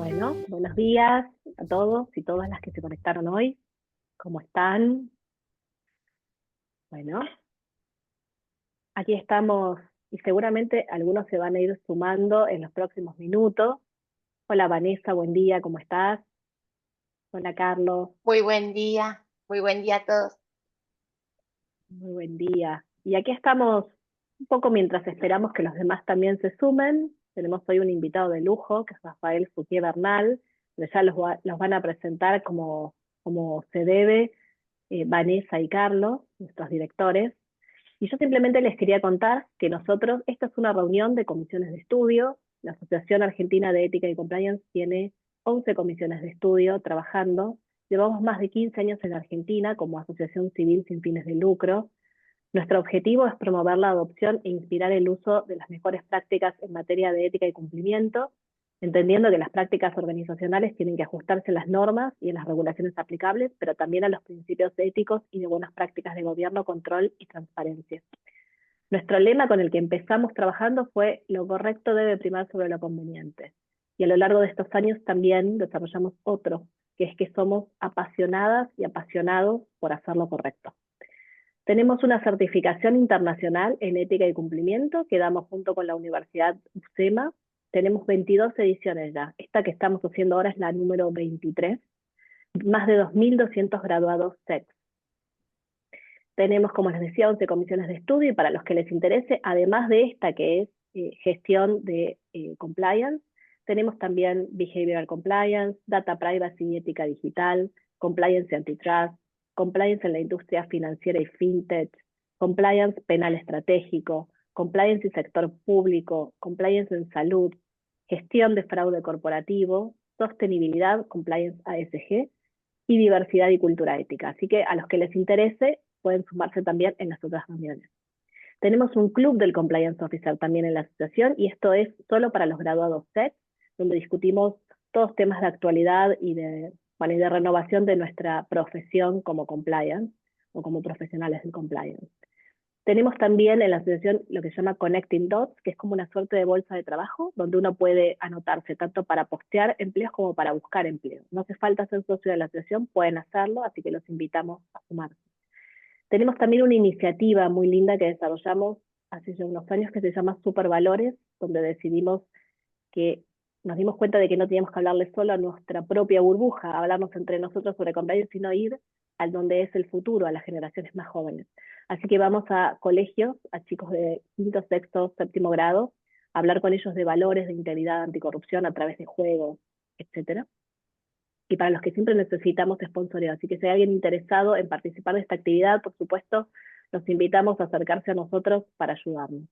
Bueno, buenos días a todos y todas las que se conectaron hoy. ¿Cómo están? Bueno, aquí estamos y seguramente algunos se van a ir sumando en los próximos minutos. Hola Vanessa, buen día, ¿cómo estás? Hola Carlos, Muy buen día a todos. muy buen día. Y aquí estamos un poco mientras esperamos que los demás también se sumen. Tenemos hoy un invitado de lujo, que es Rafael Fouquier Bernal, que ya los van a presentar como se debe Vanessa y Carlos, nuestros directores. Y yo simplemente les quería contar que nosotros, esta es una reunión de comisiones de estudio. La Asociación Argentina de Ética y Compliance tiene 11 comisiones de estudio trabajando. Llevamos más de 15 años en Argentina como asociación civil sin fines de lucro. Nuestro objetivo es promover la adopción e inspirar el uso de las mejores prácticas en materia de ética y cumplimiento, entendiendo que las prácticas organizacionales tienen que ajustarse a las normas y a las regulaciones aplicables, pero también a los principios éticos y de buenas prácticas de gobierno, control y transparencia. Nuestro lema con el que empezamos trabajando fue: lo correcto debe primar sobre lo conveniente. Y a lo largo de estos años también desarrollamos otro, que es que somos apasionadas y apasionados por hacer lo correcto. Tenemos una certificación internacional en ética y cumplimiento que damos junto con la Universidad UCEMA. Tenemos 22 ediciones ya. Esta que estamos haciendo ahora es la número 23. Más de 2.200 graduados SEC. Tenemos, como les decía, 11 comisiones de estudio y para los que les interese, además de esta que es gestión de compliance, tenemos también behavioral compliance, data privacy y ética digital, compliance antitrust, compliance en la industria financiera y fintech, compliance penal estratégico, compliance y sector público, compliance en salud, gestión de fraude corporativo, sostenibilidad, compliance ASG, y diversidad y cultura ética. Así que a los que les interese pueden sumarse también en las otras reuniones. Tenemos un club del Compliance Officer también en la asociación y esto es solo para los graduados SEC, donde discutimos todos temas de actualidad y y de renovación de nuestra profesión como compliance o como profesionales del compliance. Tenemos también en la asociación lo que se llama Connecting Dots, que es como una suerte de bolsa de trabajo, donde uno puede anotarse tanto para postear empleos como para buscar empleo. No hace falta ser socio de la asociación, pueden hacerlo, así que los invitamos a sumarse. Tenemos también una iniciativa muy linda que desarrollamos hace ya unos años que se llama Supervalores, donde decidimos que nos dimos cuenta de que no teníamos que hablarle solo a nuestra propia burbuja, hablarnos entre nosotros sobre compliance, sino ir al donde es el futuro, a las generaciones más jóvenes. Así que vamos a colegios, a chicos de quinto, sexto, séptimo grado, a hablar con ellos de valores, de integridad, anticorrupción a través de juegos, etcétera. Y para los que siempre necesitamos sponsoreo. Así que si hay alguien interesado en participar de esta actividad, por supuesto, los invitamos a acercarse a nosotros para ayudarnos.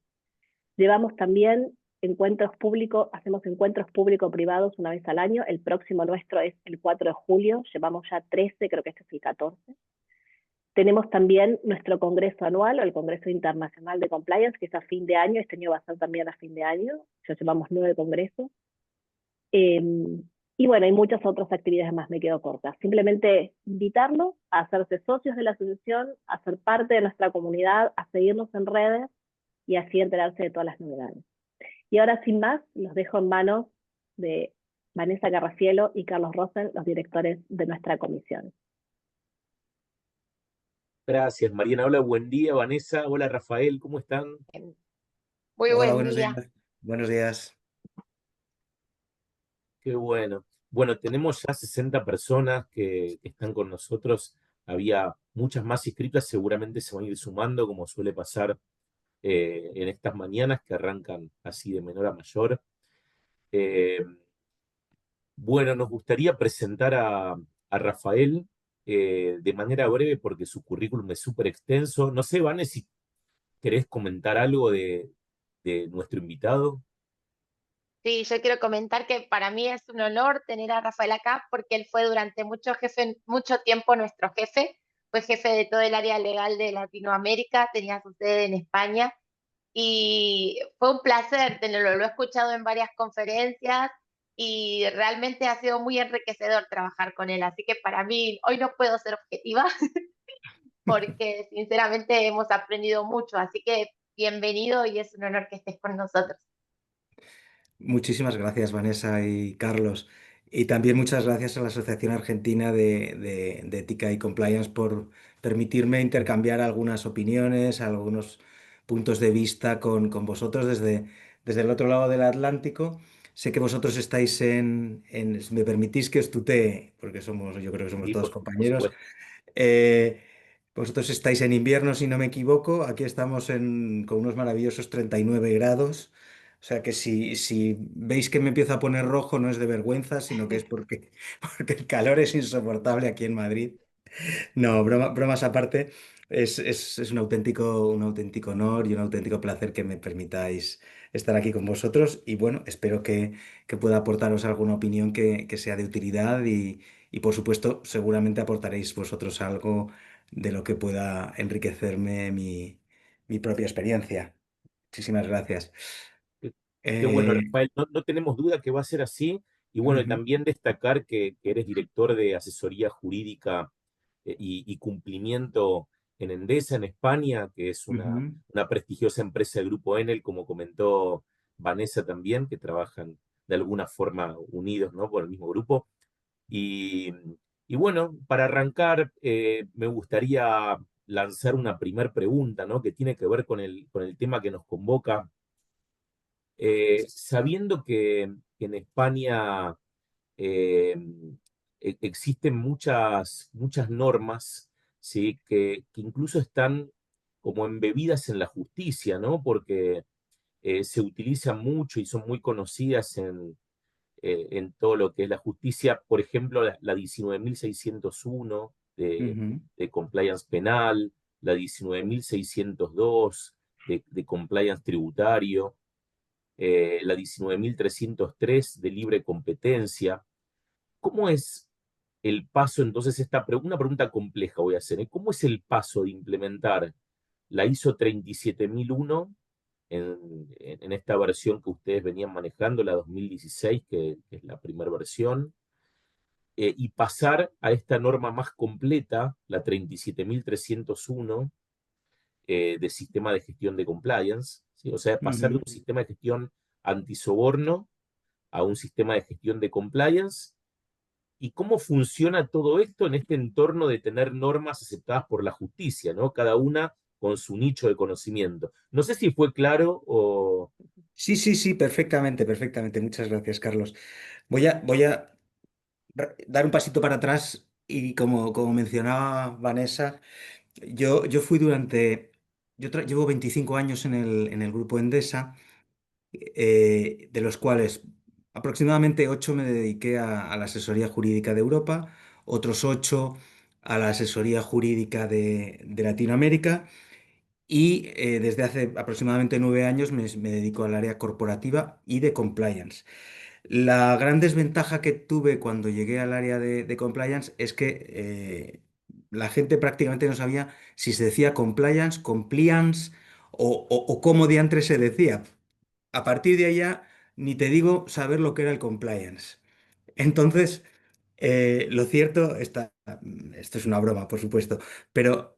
Llevamos también encuentros públicos, hacemos encuentros público-privados una vez al año. El próximo nuestro es el 4 de julio, llevamos ya 13, creo que este es el 14. Tenemos también nuestro congreso anual o el Congreso Internacional de Compliance, que es a fin de año. Este año va a ser también a fin de año. Ya llevamos 9 congresos. Eh, y bueno, hay muchas otras actividades más, me quedo corta. Simplemente invitarlos a hacerse socios de la asociación, a ser parte de nuestra comunidad, a seguirnos en redes y así enterarse de todas las novedades. Y ahora, sin más, los dejo en manos de Vanessa Carracielo y Carlos Rosen, los directores de nuestra comisión. Gracias, Mariana. Hola, buen día, Vanessa. Hola, Rafael, ¿cómo están? Muy Hola, buen buenos días. día. Buenos días. Qué bueno. Bueno, tenemos ya 60 personas que están con nosotros. Había muchas más inscritas, seguramente se van a ir sumando, como suele pasar en estas mañanas que arrancan así de menor a mayor. Eh, bueno, nos gustaría presentar a Rafael de manera breve porque su currículum es súper extenso. No sé, Vanessa, si querés comentar algo de nuestro invitado. Sí, yo quiero comentar que para mí es un honor tener a Rafael acá porque él fue durante mucho tiempo nuestro jefe, fue jefe de todo el área legal de Latinoamérica, tenía su sede en España y fue un placer tenerlo, lo he escuchado en varias conferencias y realmente ha sido muy enriquecedor trabajar con él, así que para mí hoy no puedo ser objetiva porque sinceramente hemos aprendido mucho, así que bienvenido y es un honor que estés con nosotros. Muchísimas gracias, Vanessa y Carlos. Y también muchas gracias a la Asociación Argentina de Ética y Compliance por permitirme intercambiar algunas opiniones, algunos puntos de vista con vosotros desde el otro lado del Atlántico. Sé que vosotros estáis si me permitís que os tutee, porque yo creo que somos Sí, todos por compañeros. supuesto. Eh, Vosotros estáis en invierno, si no me equivoco. Aquí estamos con unos maravillosos 39 grados. O sea que si veis que me empiezo a poner rojo, no es de vergüenza, sino que es porque el calor es insoportable aquí en Madrid. No, bromas aparte, es un auténtico honor y un auténtico placer que me permitáis estar aquí con vosotros y bueno, espero que pueda aportaros alguna opinión que sea de utilidad y por supuesto seguramente aportaréis vosotros algo de lo que pueda enriquecerme mi propia experiencia. Muchísimas gracias. Qué, qué bueno, Eh, Rafael. No tenemos duda que va a ser así. Y bueno, y ujú, también destacar que eres director de asesoría jurídica y cumplimiento en Endesa, en España, que es ujú. una prestigiosa empresa del Grupo Enel, como comentó Vanessa también, que trabajan de alguna forma unidos, ¿no? Por el mismo grupo. Y, y bueno, para arrancar, me gustaría lanzar una primer pregunta, ¿no? Que tiene que ver con el tema que nos convoca. Sabiendo que en España eh, existen muchas normas, ¿sí? Que incluso están como embebidas en la justicia, ¿no? Porque se utilizan mucho y son muy conocidas en todo lo que es la justicia. Por ejemplo, la 19.601 Ujú, de compliance penal, la 19.602 de compliance tributario, la 19.303 de libre competencia. ¿Cómo es el paso entonces? Una pregunta compleja voy a hacer, ¿eh? ¿Cómo es el paso de implementar la ISO 37001 en esta versión que ustedes venían manejando, la 2016, que es la primera versión, y pasar a esta norma más completa, la 37.301, de sistema de gestión de compliance, ¿sí? O sea, pasar de ujú. un sistema de gestión antisoborno a un sistema de gestión de compliance? ¿Y cómo funciona todo esto en este entorno de tener normas aceptadas por la justicia, ¿no? Cada una con su nicho de conocimiento. No sé si fue claro o... Sí, sí, sí, perfectamente, perfectamente. Muchas gracias, Carlos. Voy a dar un pasito para atrás y como mencionaba Vanessa, yo fui llevo 25 años en el grupo Endesa, de los cuales aproximadamente 8 me dediqué a la asesoría jurídica de Europa, otros 8 a la asesoría jurídica de Latinoamérica y desde hace aproximadamente 9 años me dedico al área corporativa y de compliance. La gran desventaja que tuve cuando llegué al área de compliance es que la gente prácticamente no sabía si se decía compliance, compliance o cómo diantre se decía. A partir de allá, ni te digo saber lo que era el compliance. Entonces, lo cierto esto es una broma, por supuesto, pero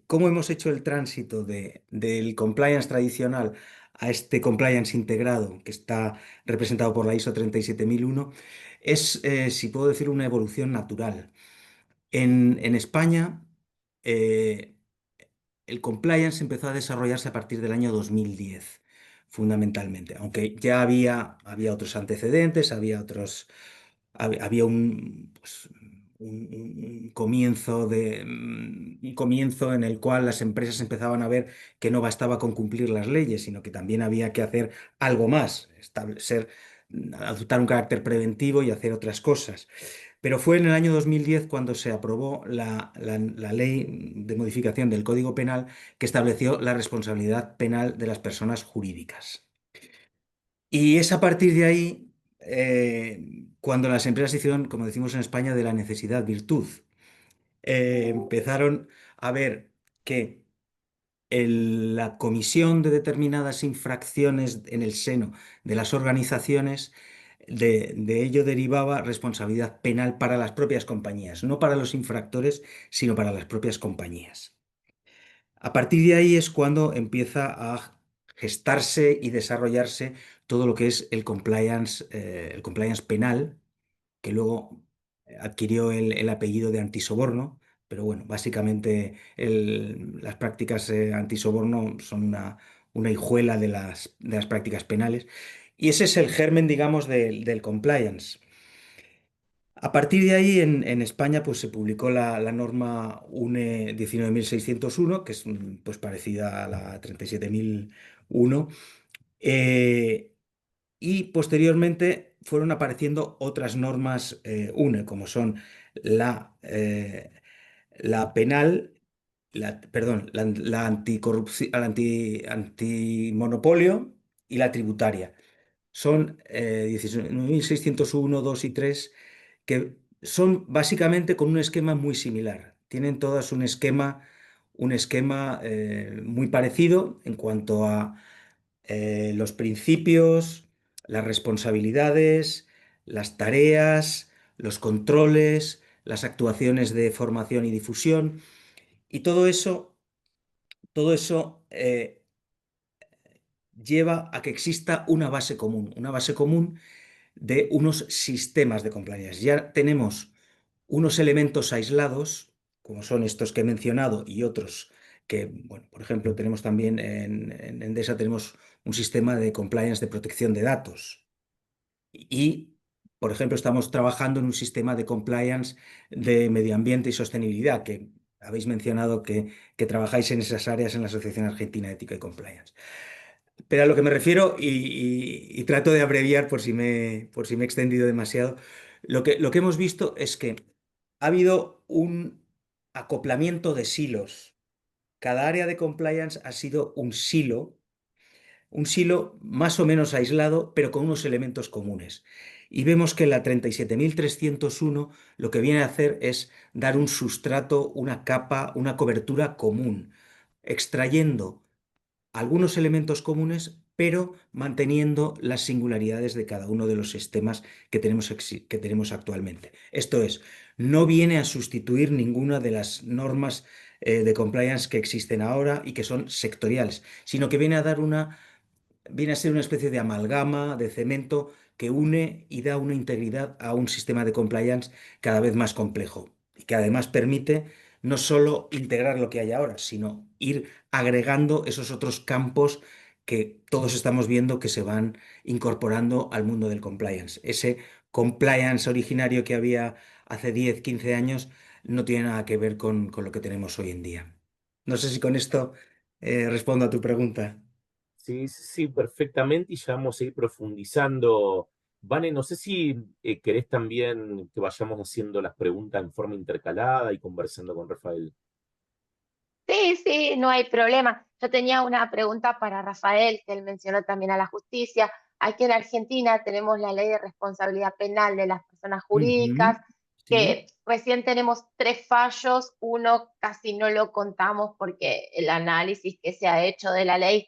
cómo hemos hecho el tránsito del compliance tradicional a este compliance integrado que está representado por la ISO 37001 es, si puedo decir, una evolución natural. En España, eh, el compliance empezó a desarrollarse a partir del año 2010, fundamentalmente, aunque ya había otros antecedentes, había un comienzo un comienzo en el cual las empresas empezaban a ver que no bastaba con cumplir las leyes, sino que también había que hacer algo más, adoptar un carácter preventivo y hacer otras cosas. Pero fue en el año 2010 cuando se aprobó la ley de modificación del Código Penal que estableció la responsabilidad penal de las personas jurídicas. Y es a partir de ahí cuando las empresas hicieron, como decimos en España, de la necesidad virtud. Empezaron a ver que la comisión de determinadas infracciones en el seno de las organizaciones, de ello derivaba responsabilidad penal para las propias compañías, no para los infractores, sino para las propias compañías. A partir de ahí es cuando empieza a gestarse y desarrollarse todo lo que es el compliance penal, que luego adquirió el apellido de antisoborno, pero bueno, básicamente las prácticas antisoborno son una hijuela de las prácticas penales. Y ese es el germen, digamos, del compliance. A partir de ahí, en España, pues se publicó la norma UNE 19.601, que es pues parecida a la 37.001, eh, y posteriormente fueron apareciendo otras normas UNE, como son la, la penal, perdón, la anticorrupción, antimonopolio y la tributaria. Son 1601, 2 y 3, que son básicamente con un esquema muy similar. Tienen todas un esquema muy parecido en cuanto a los principios, las responsabilidades, las tareas, los controles, las actuaciones de formación y difusión. Y todo eso lleva a que exista una base común de unos sistemas de compliance. Ya tenemos unos elementos aislados, como son estos que he mencionado y otros que, bueno, por ejemplo, tenemos también en Endesa tenemos un sistema de compliance de protección de datos. Y, por ejemplo, estamos trabajando en un sistema de compliance de medio ambiente y sostenibilidad, que habéis mencionado que trabajáis en esas áreas en la Asociación Argentina de Ética y Compliance. Pero a lo que me refiero, y trato de abreviar por si me he extendido demasiado, lo que hemos visto es que ha habido un acoplamiento de silos. Cada área de compliance ha sido un silo más o menos aislado, pero con unos elementos comunes. Y vemos que la 37.301 lo que viene a hacer es dar un sustrato, una capa, una cobertura común, extrayendo algunos elementos comunes, pero manteniendo las singularidades de cada uno de los sistemas que tenemos actualmente. Esto es, no viene a sustituir ninguna de las normas de compliance que existen ahora y que son sectoriales, sino que viene a ser una especie de amalgama, de cemento que une y da una integridad a un sistema de compliance cada vez más complejo y que además permite no solo integrar lo que hay ahora, sino ir agregando esos otros campos que todos estamos viendo que se van incorporando al mundo del compliance. Ese compliance originario que había hace 10, 15 años no tiene nada que ver con lo que tenemos hoy en día. No sé si con esto respondo a tu pregunta. Sí, sí, sí, perfectamente, y ya vamos a ir profundizando. Vane, no sé si querés también que vayamos haciendo las preguntas en forma intercalada y conversando con Rafael. Sí, sí, no hay problema. Yo tenía una pregunta para Rafael, que él mencionó también a la justicia. Aquí en Argentina tenemos la ley de responsabilidad penal de las personas jurídicas, Ujú. Sí. que recién tenemos 3 fallos. Uno casi no lo contamos porque el análisis que se ha hecho de la ley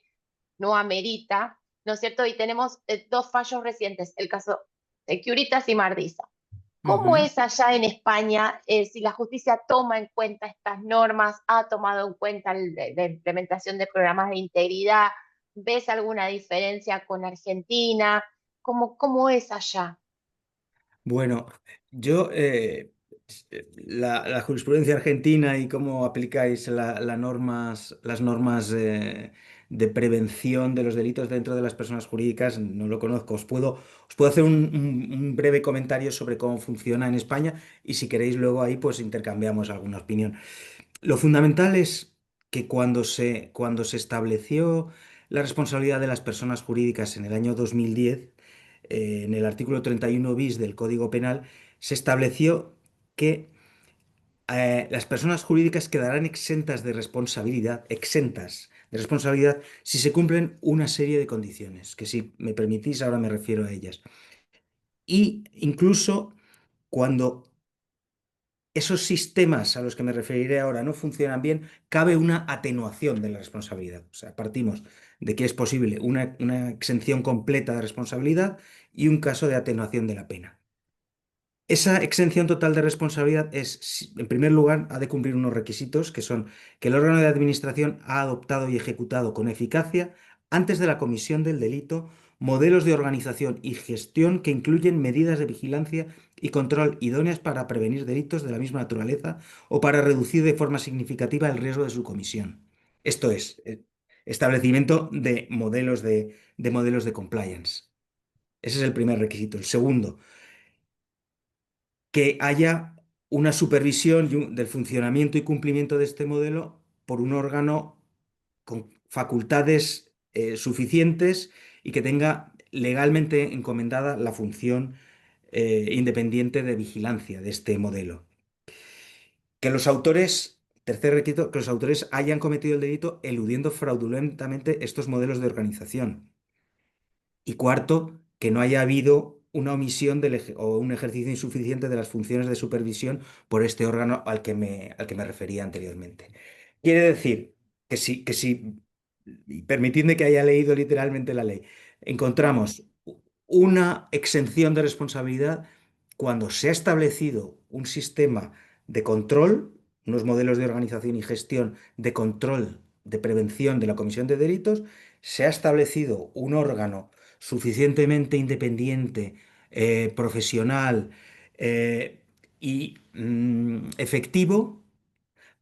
no amerita, ¿no es cierto? Y tenemos 2 fallos recientes, el caso Securitas y Mardisa. ¿Cómo Ujú. es allá en España si la justicia toma en cuenta estas normas, ha tomado en cuenta la implementación de programas de integridad? ¿Ves alguna diferencia con Argentina? ¿Cómo es allá? Bueno, yo, la jurisprudencia argentina y cómo aplicáis las normas de prevención de los delitos dentro de las personas jurídicas, no lo conozco. Os puedo hacer un breve comentario sobre cómo funciona en España y si queréis luego ahí pues intercambiamos alguna opinión. Lo fundamental es que cuando se estableció la responsabilidad de las personas jurídicas en el año 2010, en el artículo 31 bis del Código Penal, se estableció que las personas jurídicas quedarán exentas de responsabilidad si se cumplen una serie de condiciones, que si me permitís ahora me refiero a ellas. Y incluso cuando esos sistemas a los que me referiré ahora no funcionan bien, cabe una atenuación de la responsabilidad. O sea, partimos de que es posible una exención completa de responsabilidad y un caso de atenuación de la pena. Esa exención total de responsabilidad en primer lugar, ha de cumplir unos requisitos que son que el órgano de administración ha adoptado y ejecutado con eficacia, antes de la comisión del delito, modelos de organización y gestión que incluyen medidas de vigilancia y control idóneas para prevenir delitos de la misma naturaleza o para reducir de forma significativa el riesgo de su comisión. Esto es, establecimiento de modelos de compliance. Ese es el primer requisito. El segundo, que haya una supervisión del funcionamiento y cumplimiento de este modelo por un órgano con facultades suficientes y que tenga legalmente encomendada la función independiente de vigilancia de este modelo. Que los autores, tercer requisito, que los autores hayan cometido el delito eludiendo fraudulentamente estos modelos de organización. Y cuarto, que no haya habido una omisión o un ejercicio insuficiente de las funciones de supervisión por este órgano al que me refería anteriormente. Quiere decir que si, y permitidme que haya leído literalmente la ley, encontramos una exención de responsabilidad cuando se ha establecido un sistema de control, unos modelos de organización y gestión de control, de prevención de la comisión de delitos, se ha establecido un órgano suficientemente independiente, profesional y efectivo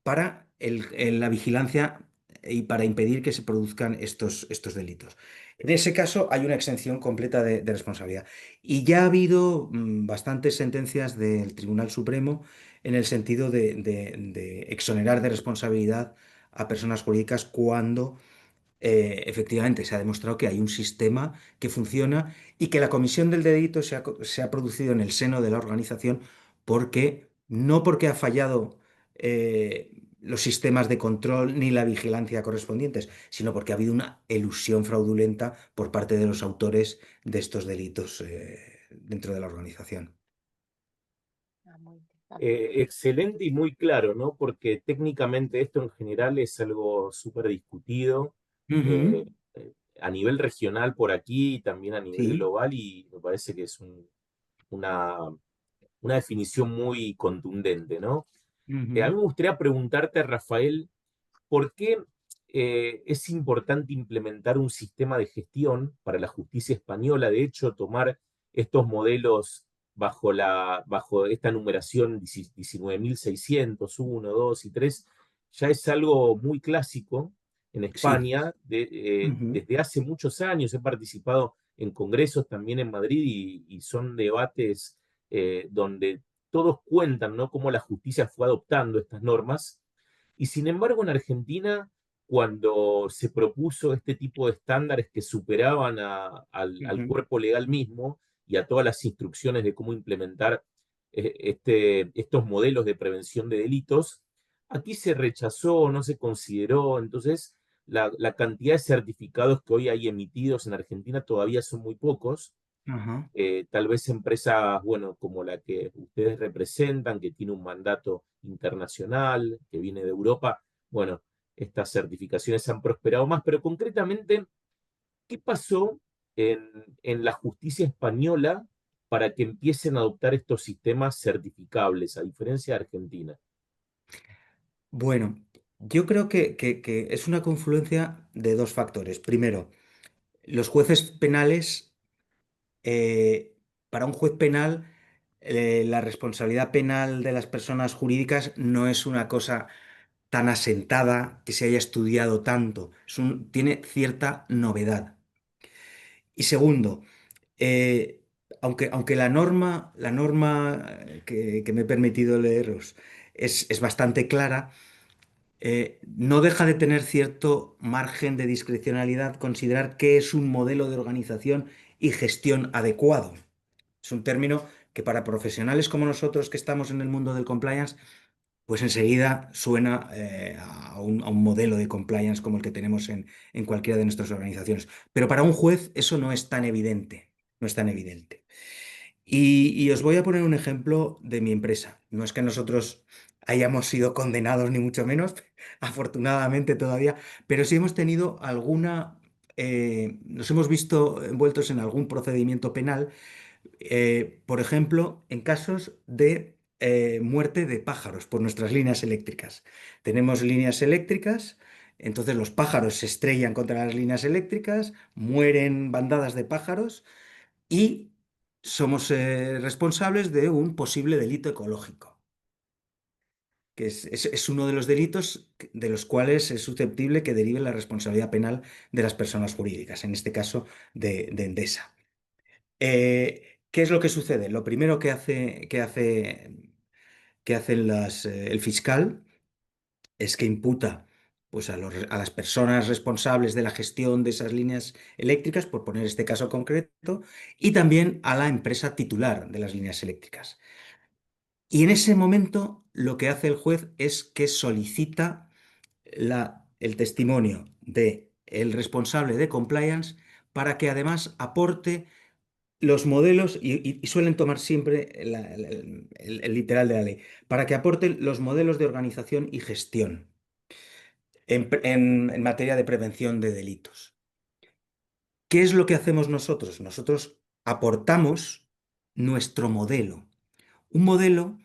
para la vigilancia y para impedir que se produzcan estos delitos. En ese caso hay una exención completa de responsabilidad. Y ya ha habido bastantes sentencias del Tribunal Supremo en el sentido de exonerar de responsabilidad a personas jurídicas cuando efectivamente se ha demostrado que hay un sistema que funciona y que la comisión del delito se ha producido en el seno de la organización no porque ha fallado los sistemas de control ni la vigilancia correspondientes, sino porque ha habido una elusión fraudulenta por parte de los autores de estos delitos dentro de la organización. Muy interesante. Excelente y muy claro, ¿no? Porque técnicamente esto en general es algo súper discutido Ujú. eh, a nivel regional por aquí y también a nivel Sí. global y me parece que es una, una definición muy contundente, ¿no? A mí Ujú. me gustaría preguntarte, Rafael, ¿por qué es importante implementar un sistema de gestión para la justicia española? De hecho, tomar estos modelos bajo esta numeración 19.601, 2 y 3 ya es algo muy clásico en Sí. España. Ujú. Desde hace muchos años he participado en congresos también en Madrid y son debates donde todos cuentan, ¿no?, cómo la justicia fue adoptando estas normas y sin embargo, en Argentina, cuando se propuso este tipo de estándares que superaban al Ujú. cuerpo legal mismo y a todas las instrucciones de cómo implementar estos modelos de prevención de delitos, aquí se rechazó, no se consideró. Entonces, la cantidad de certificados que hoy hay emitidos en Argentina todavía son muy pocos. Ajá. Tal vez empresas, bueno, como la que ustedes representan, que tiene un mandato internacional, que viene de Europa, bueno, estas certificaciones han prosperado más, pero concretamente, ¿qué pasó en la justicia española para que empiecen a adoptar estos sistemas certificables, a diferencia de Argentina? Bueno, yo creo que es una confluencia de dos factores. Primero, los jueces penales, eh, para un juez penal, la responsabilidad penal de las personas jurídicas no es una cosa tan asentada que se haya estudiado tanto. Tiene cierta novedad. Y segundo, eh, aunque la norma que me he permitido leeros es bastante clara, no deja de tener cierto margen de discrecionalidad considerar qué es un modelo de organización y gestión adecuado. Es un término que para profesionales como nosotros que estamos en el mundo del compliance, pues enseguida suena a un modelo de compliance como el que tenemos en cualquiera de nuestras organizaciones. Pero para un juez eso no es tan evidente, no es tan evidente. Y os voy a poner un ejemplo de mi empresa. No es que nosotros hayamos sido condenados, ni mucho menos, afortunadamente todavía, pero sí hemos tenido nos hemos visto envueltos en algún procedimiento penal, por ejemplo, en casos de muerte de pájaros por nuestras líneas eléctricas. Tenemos líneas eléctricas Entonces los pájaros se estrellan contra las líneas eléctricas, mueren bandadas de pájaros y somos responsables de un posible delito ecológico, que es uno de los delitos de los cuales es susceptible que derive la responsabilidad penal de las personas jurídicas, en este caso de Endesa. ¿Qué es lo que sucede? Lo primero que hace el fiscal es que imputa pues, a las personas responsables de la gestión de esas líneas eléctricas, por poner este caso concreto, y también a la empresa titular de las líneas eléctricas. Y en ese momento lo que hace el juez es que solicita el testimonio del responsable de compliance para que además aporte los modelos, y suelen tomar siempre el literal de la ley, para que aporten los modelos de organización y gestión en materia de prevención de delitos. ¿Qué es lo que hacemos nosotros? Nosotros aportamos nuestro modelo. Un modelo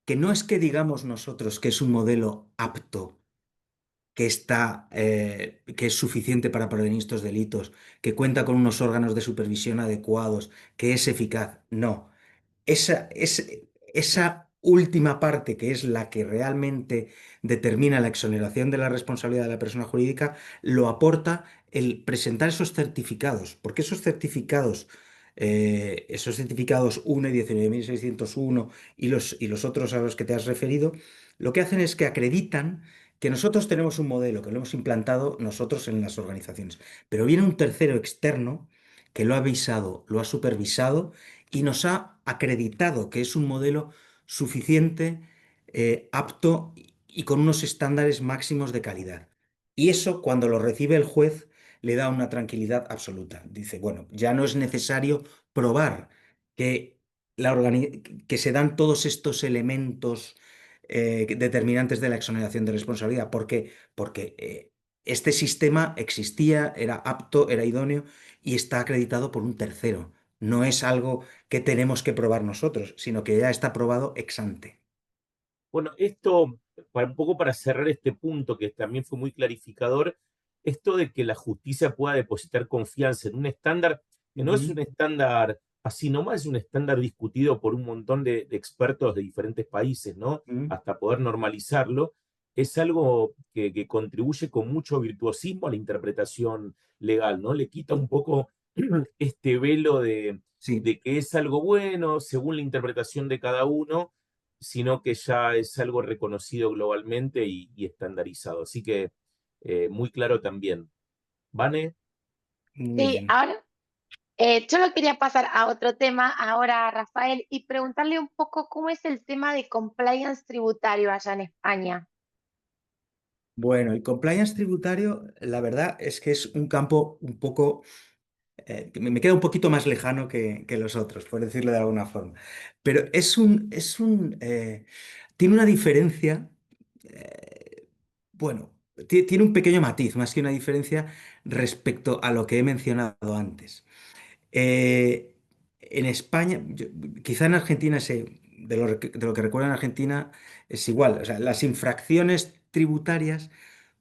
que no es que digamos nosotros que es un modelo apto, que es suficiente para prevenir estos delitos, que cuenta con unos órganos de supervisión adecuados, que es eficaz. No. Esa última parte, que es la que realmente determina la exoneración de la responsabilidad de la persona jurídica, lo aporta el presentar esos certificados, porque esos certificados UNE 19.601 y los otros a los que te has referido, lo que hacen es que acreditan que nosotros tenemos un modelo, que lo hemos implantado nosotros en las organizaciones, pero viene un tercero externo que lo ha avisado, lo ha supervisado y nos ha acreditado que es un modelo suficiente, apto y con unos estándares máximos de calidad. Y eso, cuando lo recibe el juez, le da una tranquilidad absoluta. Dice, bueno, ya no es necesario probar que, que se dan todos estos elementos determinantes de la exoneración de responsabilidad. ¿Por qué? Porque este sistema existía, era apto, era idóneo y está acreditado por un tercero. No es algo que tenemos que probar nosotros, sino que ya está probado ex ante. Bueno, esto, un poco para cerrar este punto que también fue muy clarificador, esto de que la justicia pueda depositar confianza en un estándar que no es Ujú, un estándar así nomás, es un estándar discutido por un montón de expertos de diferentes países, ¿no? ujú. Hasta poder normalizarlo, es algo que contribuye con mucho virtuosismo a la interpretación legal, ¿no? Le quita un poco este velo Sí. de que es algo bueno según la interpretación de cada uno, sino que ya es algo reconocido globalmente y estandarizado. Así que muy claro también. ¿Vane? Muy Sí, bien. ahora yo lo quería pasar a otro tema ahora, Rafael, y preguntarle un poco cómo es el tema de compliance tributario allá en España. Bueno, el compliance tributario, la verdad es que es un campo un poco, que me queda un poquito más lejano que los otros, por decirlo de alguna forma. Pero tiene una diferencia, bueno, tiene un pequeño matiz, más que una diferencia respecto a lo que he mencionado antes. Eh, en España, quizá en Argentina, de lo que recuerdo en Argentina es igual. O sea, las infracciones tributarias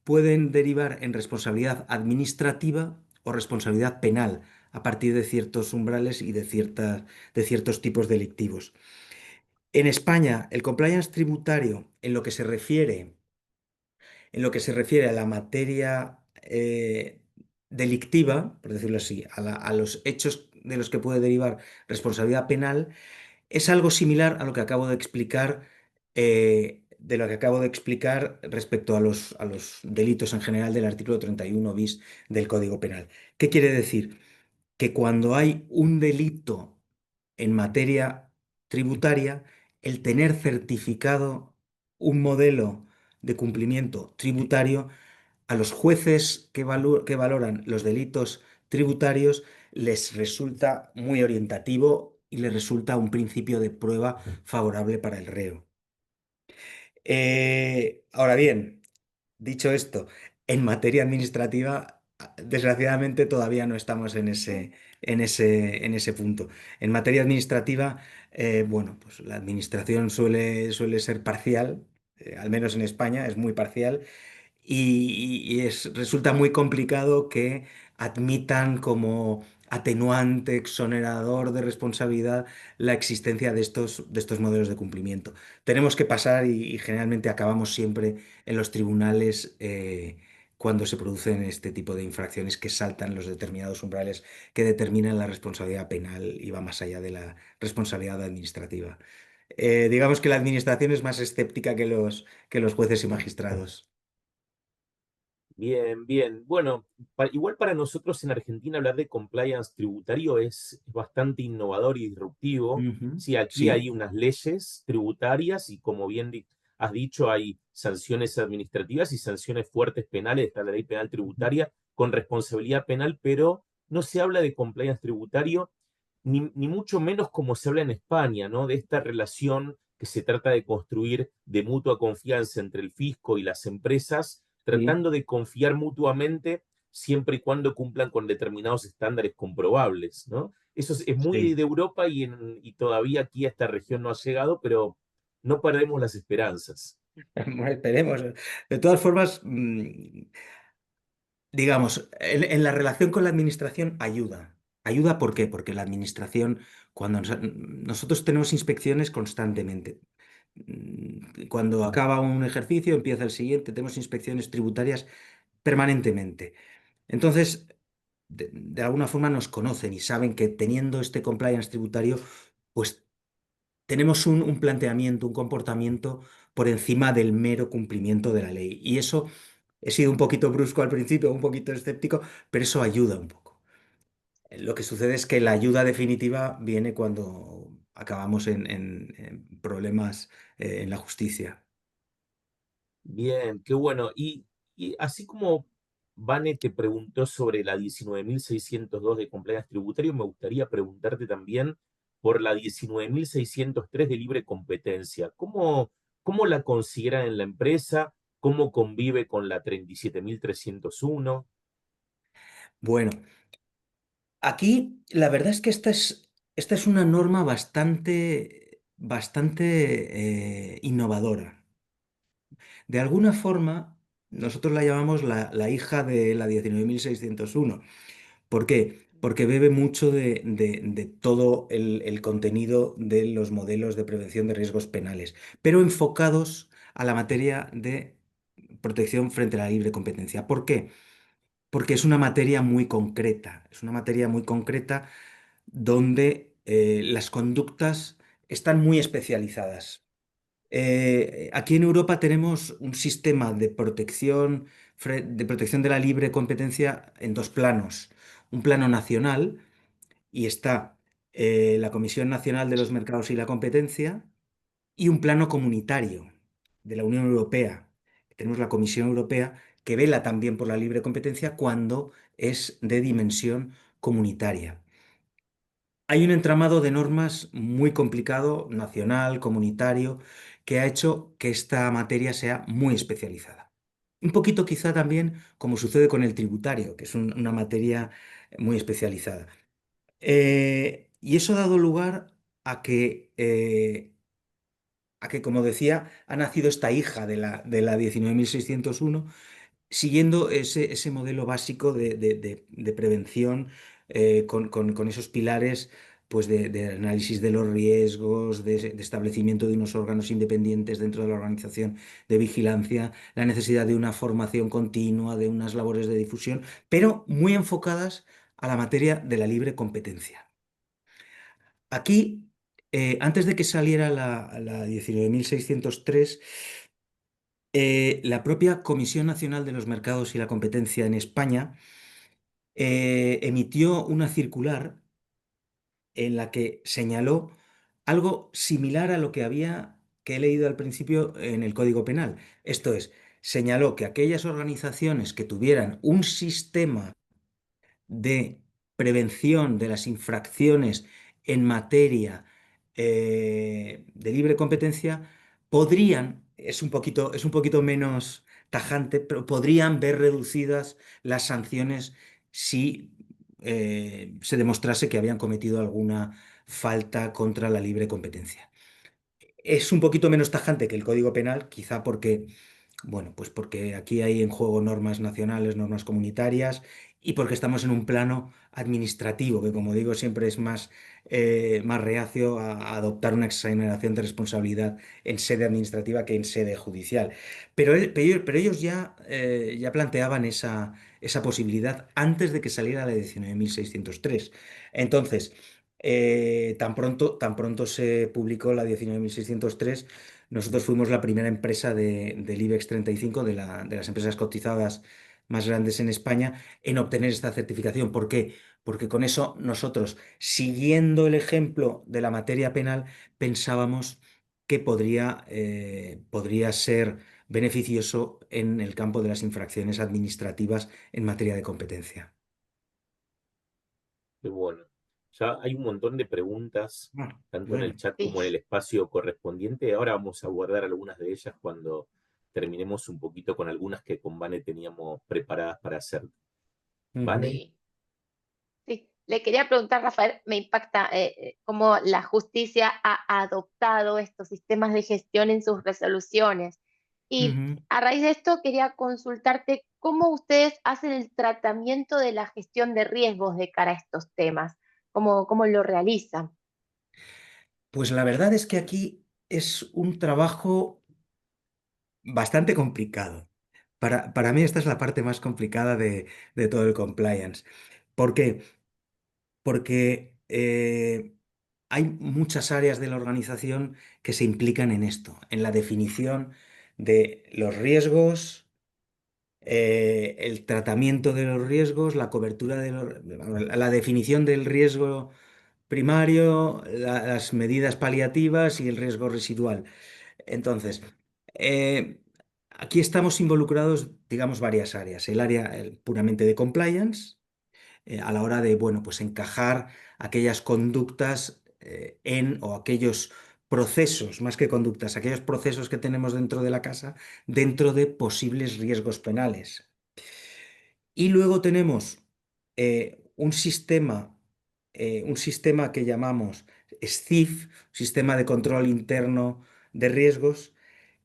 pueden derivar en responsabilidad administrativa o responsabilidad penal a partir de ciertos umbrales y de ciertos tipos delictivos. En España, el compliance tributario, en lo que se refiere a la materia delictiva, por decirlo así, a los hechos de los que puede derivar responsabilidad penal, es algo similar a lo que acabo de explicar, respecto a los delitos en general del artículo 31 bis del Código Penal. ¿Qué quiere decir? Que cuando hay un delito en materia tributaria, el tener certificado un modelo de cumplimiento tributario a los jueces que valoran los delitos tributarios les resulta muy orientativo y les resulta un principio de prueba favorable para el reo. Ahora bien, dicho esto, en materia administrativa, desgraciadamente todavía no estamos en ese punto. En materia administrativa, bueno, pues la administración suele ser parcial, al menos en España es muy parcial, resulta muy complicado que admitan como atenuante, exonerador de responsabilidad la existencia de estos modelos de cumplimiento. Tenemos que pasar y generalmente acabamos siempre en los tribunales cuando se producen este tipo de infracciones que saltan los determinados umbrales que determinan la responsabilidad penal y va más allá de la responsabilidad administrativa. Digamos que la administración es más escéptica que los jueces y magistrados. Bien, bien. Bueno, igual para nosotros en Argentina hablar de compliance tributario es bastante innovador y disruptivo. Ujú. Sí, aquí Sí, hay unas leyes tributarias y como bien has dicho, hay sanciones administrativas y sanciones fuertes penales, está la ley penal tributaria con responsabilidad penal, pero no se habla de compliance tributario, ni mucho menos como se habla en España, ¿no? De esta relación que se trata de construir de mutua confianza entre el fisco y las empresas sí, tratando de confiar mutuamente siempre y cuando cumplan con determinados estándares comprobables, ¿no? Eso es muy sí. de Europa y todavía aquí a esta región no ha llegado, pero no perdemos las esperanzas. Bueno, esperemos. De todas formas, digamos, en la relación con la administración ayuda. ¿Ayuda por qué? Porque la administración, cuando nosotros tenemos inspecciones constantemente. Cuando acaba un ejercicio, empieza el siguiente, tenemos inspecciones tributarias permanentemente. Entonces, de alguna forma nos conocen y saben que teniendo este compliance tributario, pues tenemos un planteamiento, un comportamiento por encima del mero cumplimiento de la ley. Y eso, he sido un poquito brusco al principio, un poquito escéptico, pero eso ayuda un poco. Lo que sucede es que la ayuda definitiva viene cuando acabamos en problemas en la justicia. Bien, qué bueno. Y así como Vane te preguntó sobre la 19.602 de compliance tributario, me gustaría preguntarte también por la 19.603 de libre competencia. ¿Cómo la consideran en la empresa? ¿Cómo convive con la 37.301? Bueno, aquí la verdad es que esta es una norma bastante innovadora. De alguna forma, nosotros la llamamos la hija de la 19.601. ¿Por qué? Porque bebe mucho de todo el contenido de los modelos de prevención de riesgos penales, pero enfocados a la materia de protección frente a la libre competencia. ¿Por qué? Porque es una materia muy concreta, es una materia muy concreta donde las conductas están muy especializadas. Aquí en Europa tenemos un sistema de protección de la libre competencia en dos planos. Un plano nacional, y está la Comisión Nacional de los Mercados y la Competencia, y un plano comunitario de la Unión Europea. Tenemos la Comisión Europea que vela también por la libre competencia cuando es de dimensión comunitaria. Hay un entramado de normas muy complicado, nacional, comunitario, que ha hecho que esta materia sea muy especializada. Un poquito quizá también como sucede con el tributario, que es una materia muy especializada. Y eso ha dado lugar a que, como decía, ha nacido esta hija de la 19.601 siguiendo ese modelo básico de prevención con esos pilares pues de análisis de los riesgos, de establecimiento de unos órganos independientes dentro de la organización de vigilancia, la necesidad de una formación continua, de unas labores de difusión, pero muy enfocadas a la materia de la libre competencia. Aquí, antes de que saliera la 19.603, la propia Comisión Nacional de los Mercados y la Competencia en España emitió una circular en la que señaló algo similar a lo que he leído al principio en el Código Penal. Esto es, señaló que aquellas organizaciones que tuvieran un sistema de prevención de las infracciones en materia de libre competencia es un poquito menos tajante, pero podrían ver reducidas las sanciones si se demostrase que habían cometido alguna falta contra la libre competencia. Es un poquito menos tajante que el Código Penal, quizá porque Bueno, pues porque aquí hay en juego normas nacionales, normas comunitarias y porque estamos en un plano administrativo, que como digo siempre es más reacio a adoptar una exoneración de responsabilidad en sede administrativa que en sede judicial. Pero ellos ya planteaban esa posibilidad antes de que saliera la 19.603. Entonces, tan pronto se publicó la 19.603. Nosotros fuimos la primera empresa del IBEX 35, de las empresas cotizadas más grandes en España, en obtener esta certificación. ¿Por qué? Porque con eso nosotros, siguiendo el ejemplo de la materia penal, pensábamos que podría ser beneficioso en el campo de las infracciones administrativas en materia de competencia. Qué bueno. Ya hay un montón de preguntas, Ah, tanto en el bueno. chat Sí. como en el espacio correspondiente. Ahora vamos a abordar algunas de ellas cuando terminemos un poquito con algunas que con Vane teníamos preparadas para hacer. Ujú. ¿Vane? Sí. Sí, le quería preguntar, Rafael, me impacta cómo la justicia ha adoptado estos sistemas de gestión en sus resoluciones. Y Ujú. a raíz de esto quería consultarte cómo ustedes hacen el tratamiento de la gestión de riesgos de cara a estos temas, cómo lo realizan. Pues la verdad es que aquí es un trabajo bastante complicado. Para mí esta es la parte más complicada de todo el compliance. ¿Por qué? Porque hay muchas áreas de la organización que se implican en esto, en la definición de los riesgos, el tratamiento de los riesgos, la cobertura la definición del riesgo primario, las medidas paliativas y el riesgo residual. Entonces, eh, aquí estamos involucrados, digamos, varias áreas. El área puramente de compliance, a la hora de, bueno, pues encajar aquellas conductas o aquellos procesos, más que conductas, aquellos procesos que tenemos dentro de la casa, dentro de posibles riesgos penales. Y luego tenemos un sistema que llamamos SCIF, Sistema de Control Interno de Riesgos,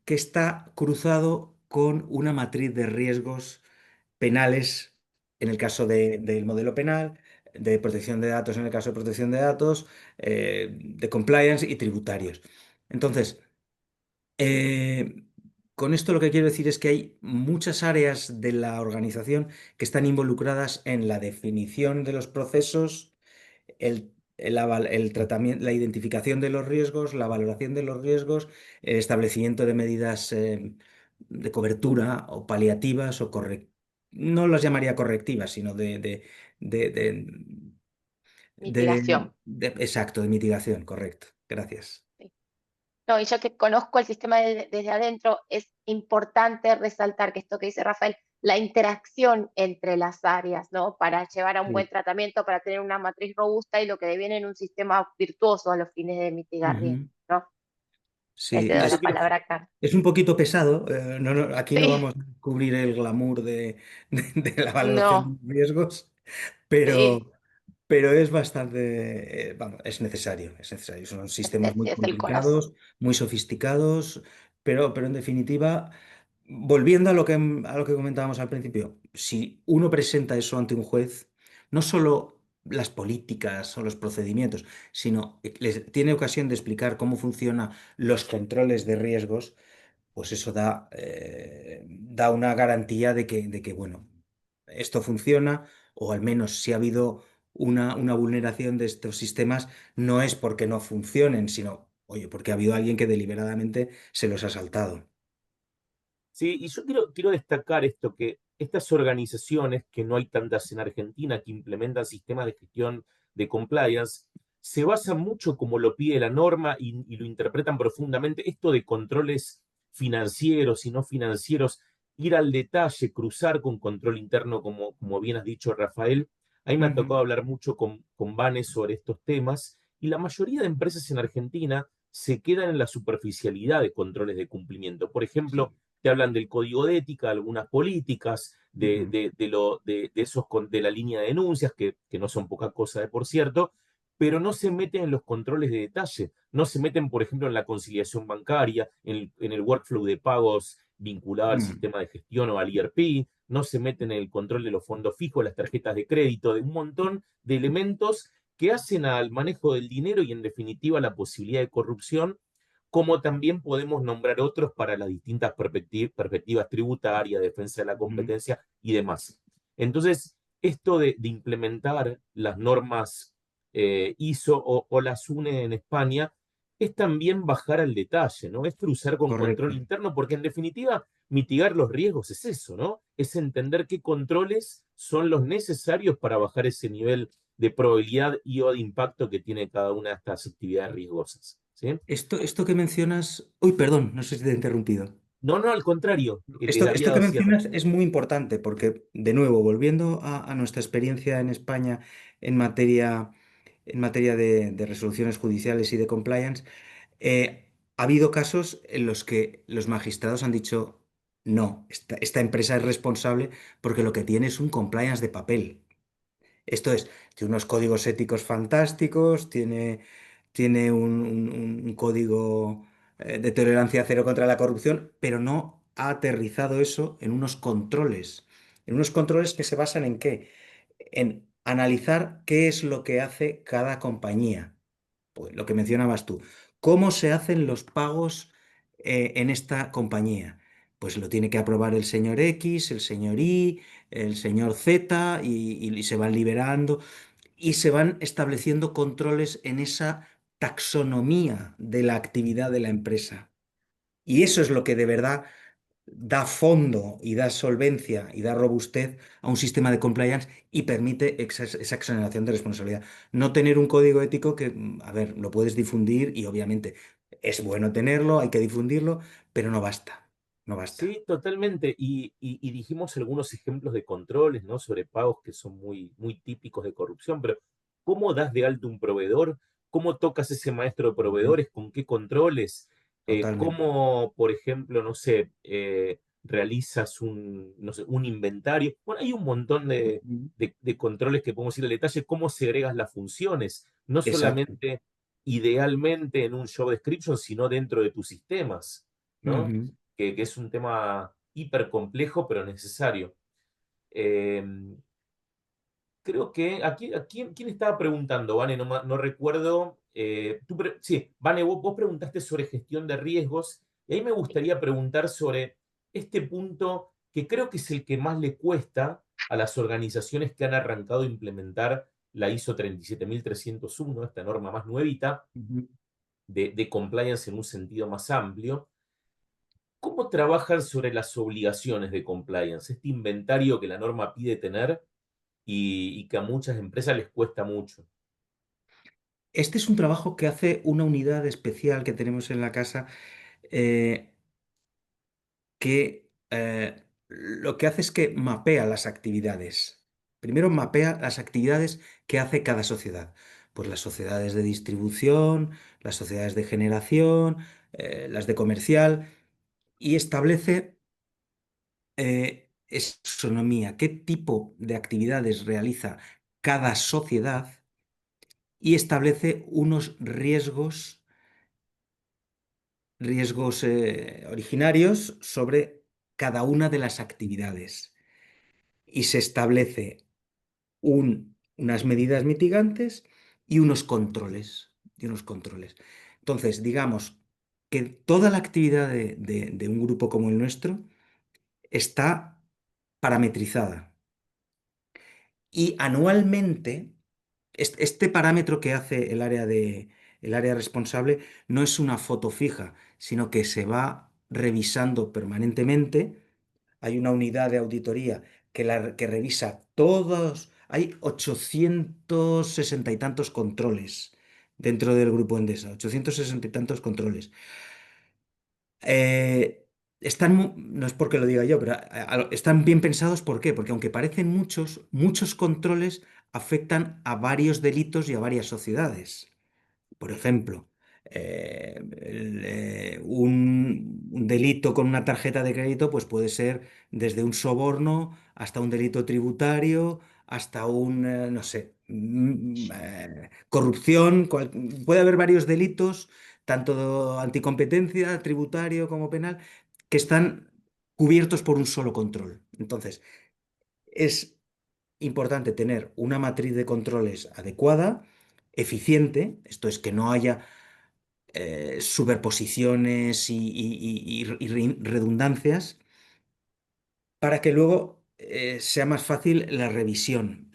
que está cruzado con una matriz de riesgos penales en el caso del modelo penal, de protección de datos en el caso de protección de datos, de compliance y tributarios. Entonces, eh, con esto lo que quiero decir es que hay muchas áreas de la organización que están involucradas en la definición de los procesos, el tratamiento, la identificación de los riesgos, la valoración de los riesgos, el establecimiento de medidas de cobertura o paliativas o no las llamaría correctivas, sino de, de- Mitigación. exacto, de mitigación, correcto. Gracias. Sí. No, y yo que conozco el sistema desde adentro, es importante resaltar que esto que dice Rafael, la interacción entre las áreas, ¿no? Para llevar a un buen Sí. tratamiento, para tener una matriz robusta y lo que deviene en un sistema virtuoso a los fines de mitigar riesgos, Ujú. ¿no? Le Sí, cedo Eso la quiero, palabra acá. es un poquito pesado. Aquí no Sí, vamos a cubrir el glamour de la no, valoración de riesgos, pero, sí, pero es bastante, vamos, es necesario, es necesario. Son sistemas muy es el corazón. complicados, muy sofisticados, pero en definitiva, volviendo a lo que comentábamos al principio, si uno presenta eso ante un juez, no solo las políticas o los procedimientos, sino les tiene ocasión de explicar cómo funcionan los controles de riesgos, pues eso da una garantía de que, bueno, esto funciona, o al menos si ha habido una vulneración de estos sistemas, no es porque no funcionen, sino, oye, porque ha habido alguien que deliberadamente se los ha saltado. Sí, y yo quiero destacar esto, que estas organizaciones, que no hay tantas en Argentina, que implementan sistemas de gestión de compliance, se basan mucho, como lo pide la norma, y lo interpretan profundamente, esto de controles financieros y no financieros, ir al detalle, cruzar con control interno, como bien has dicho, Rafael. A mí me ha Ujú, tocado hablar mucho con Vane sobre estos temas, y la mayoría de empresas en Argentina se quedan en la superficialidad de controles de cumplimiento. Por ejemplo, sí. te hablan del código de ética, algunas políticas, Ujú. de la línea de denuncias, que no son poca cosa de por cierto, pero no se meten en los controles de detalle, no se meten, por ejemplo, en la conciliación bancaria, en el workflow de pagos vinculado al Mm, sistema de gestión o al ERP, no se meten en el control de los fondos fijos, las tarjetas de crédito, de un montón de elementos que hacen al manejo del dinero y en definitiva la posibilidad de corrupción, como también podemos nombrar otros para las distintas perspectivas tributarias, defensa de la ujú. competencia y demás. Entonces, esto de implementar las normas ISO o las UNE en España es también bajar al detalle, ¿no? Es cruzar con control Correcto. interno, porque en definitiva mitigar los riesgos es eso, ¿no? Es entender qué controles son los necesarios para bajar ese nivel de probabilidad y o de impacto que tiene cada una de estas actividades riesgosas, ¿sí? Esto que mencionas, uy, perdón, no sé si te he interrumpido. No, no, al contrario, le Esto daría que a cierre. mencionas es muy importante porque, de nuevo, volviendo a nuestra experiencia en España en materia de resoluciones judiciales y de compliance, ha habido casos en los que los magistrados han dicho, no, esta empresa es responsable porque lo que tiene es un compliance de papel. Esto es, tiene unos códigos éticos fantásticos, tiene un código de tolerancia cero contra la corrupción, pero no ha aterrizado eso en unos controles que se basan en qué, en analizar qué es lo que hace cada compañía. Pues lo que mencionabas tú, ¿cómo se hacen los pagos en esta compañía? Pues lo tiene que aprobar el señor X, el señor Y, el señor Z y se van liberando y se van estableciendo controles en esa taxonomía de la actividad de la empresa. Y eso es lo que de verdad da fondo y da solvencia y da robustez a un sistema de compliance y permite esa exoneración de responsabilidad. No tener un código ético que, a ver, lo puedes difundir y obviamente es bueno tenerlo, hay que difundirlo, pero no basta, no basta. Sí, totalmente. Y dijimos algunos ejemplos de controles, ¿no? Sobre pagos que son muy, muy típicos de corrupción, pero ¿cómo das de alto un proveedor? ¿Cómo tocas ese maestro de Ujú. proveedores? ¿Con qué controles? Totalmente. ¿Cómo, por ejemplo, no sé, realizas no sé, un inventario? Bueno, hay un montón Ujú. de controles que podemos ir al detalle. ¿Cómo segregas las funciones? No Exacto. solamente idealmente en un job description, sino dentro de tus sistemas, ¿no? Ujú. Que es un tema hiper complejo, pero necesario. Eh, Creo que aquí, ¿quién estaba preguntando, Vane? No, no recuerdo. Sí, Vane, vos preguntaste sobre gestión de riesgos, y ahí me gustaría preguntar sobre este punto que creo que es el que más le cuesta a las organizaciones que han arrancado a implementar la ISO 37301, esta norma más nuevita, Ujú. de compliance en un sentido más amplio. ¿Cómo trabajan sobre las obligaciones de compliance? Este inventario que la norma pide tener y que a muchas empresas les cuesta mucho. Este es un trabajo que hace una unidad especial que tenemos en la casa eh, que lo que hace es que mapea las actividades. Primero mapea las actividades que hace cada sociedad. Pues las sociedades de distribución, las sociedades de generación, las de comercial, y establece esa taxonomía, qué tipo de actividades realiza cada sociedad y establece unos riesgos originarios sobre cada una de las actividades. Y se establece unas medidas mitigantes y unos controles. Y unos controles. Entonces, digamos que toda la actividad de un grupo como el nuestro está parametrizada. Y anualmente, este parámetro que hace el área responsable no es una foto fija, sino que se va revisando permanentemente. Hay una unidad de auditoría que revisa todos. Hay 860 y tantos controles dentro del grupo Endesa, 860 y tantos controles. No es porque lo diga yo, pero están bien pensados. ¿Por qué? Porque aunque parecen muchos, muchos controles afectan a varios delitos y a varias sociedades. Por ejemplo, un delito con una tarjeta de crédito pues puede ser desde un soborno hasta un delito tributario, hasta no sé, corrupción. Puede haber varios delitos, tanto anticompetencia, tributario como penal, que están cubiertos por un solo control. Entonces, es importante tener una matriz de controles adecuada, eficiente, esto es que no haya superposiciones y redundancias, para que luego sea más fácil la revisión